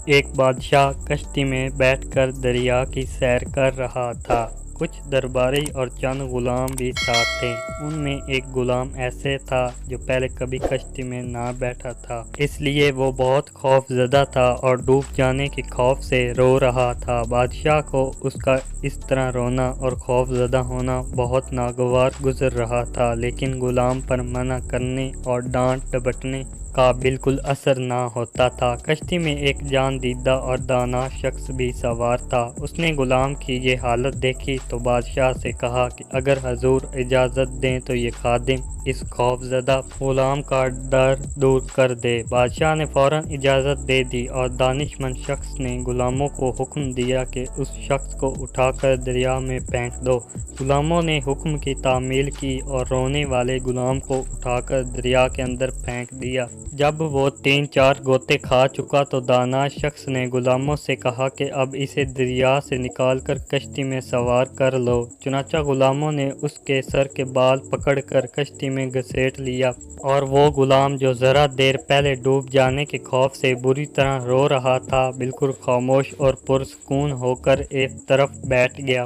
ایک بادشاہ کشتی میں بیٹھ کر دریا کی سیر کر رہا تھا۔ کچھ درباری اور چند غلام بھی ساتھ تھے۔ ان میں ایک غلام ایسے تھا جو پہلے کبھی کشتی میں نہ بیٹھا تھا، اس لیے وہ بہت خوف زدہ تھا اور ڈوب جانے کے خوف سے رو رہا تھا۔ بادشاہ کو اس کا اس طرح رونا اور خوف زدہ ہونا بہت ناگوار گزر رہا تھا، لیکن غلام پر منع کرنے اور ڈانٹ ڈپٹنے کا بالکل اثر نہ ہوتا تھا۔ کشتی میں ایک جان دیدہ اور دانا شخص بھی سوار تھا۔ اس نے غلام کی یہ حالت دیکھی تو بادشاہ سے کہا کہ اگر حضور اجازت دیں تو یہ خادم اس خوف زدہ غلام کا ڈر دور کر دے۔ بادشاہ نے فوراً اجازت دے دی اور دانش مند شخص نے غلاموں کو حکم دیا کہ اس شخص کو اٹھا کر دریا میں پھینک دو۔ غلاموں نے حکم کی تعمیل کی اور رونے والے غلام کو اٹھا کر دریا کے اندر پھینک دیا۔ جب وہ 3-4 غوطے کھا چکا تو دانا شخص نے غلاموں سے کہا کہ اب اسے دریا سے نکال کر کشتی میں سوار کر لو۔ چنانچہ غلاموں نے اس کے سر کے بال پکڑ کر کشتی میں گھسیٹ لیا اور وہ غلام جو ذرا دیر پہلے ڈوب جانے کے خوف سے بری طرح رو رہا تھا، بالکل خاموش اور پرسکون ہو کر ایک طرف بیٹھ گیا۔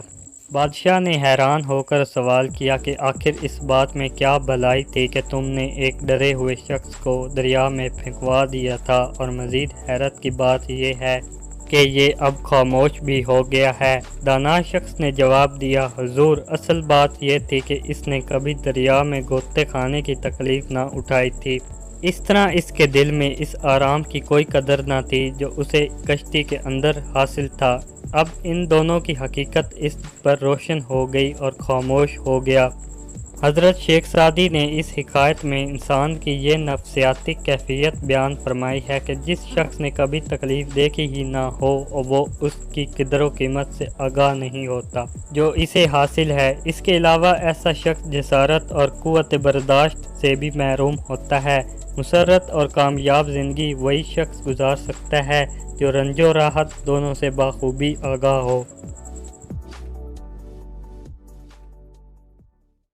بادشاہ نے حیران ہو کر سوال کیا کہ آخر اس بات میں کیا بھلائی تھی کہ تم نے ایک ڈرے ہوئے شخص کو دریا میں پھینکوا دیا تھا، اور مزید حیرت کی بات یہ ہے کہ یہ اب خاموش بھی ہو گیا ہے۔ دانا شخص نے جواب دیا، حضور، اصل بات یہ تھی کہ اس نے کبھی دریا میں غوطے کھانے کی تکلیف نہ اٹھائی تھی۔ اس طرح اس کے دل میں اس آرام کی کوئی قدر نہ تھی جو اسے کشتی کے اندر حاصل تھا۔ اب ان دونوں کی حقیقت اس پر روشن ہو گئی اور خاموش ہو گیا۔ حضرت شیخ سعدی نے اس حکایت میں انسان کی یہ نفسیاتی کیفیت بیان فرمائی ہے کہ جس شخص نے کبھی تکلیف دیکھی ہی نہ ہو وہ اس کی قدر و قیمت سے آگاہ نہیں ہوتا جو اسے حاصل ہے۔ اس کے علاوہ ایسا شخص جسارت اور قوت برداشت سے بھی محروم ہوتا ہے۔ مسرت اور کامیاب زندگی وہی شخص گزار سکتا ہے جو رنج و راحت دونوں سے بخوبی آگاہ ہو۔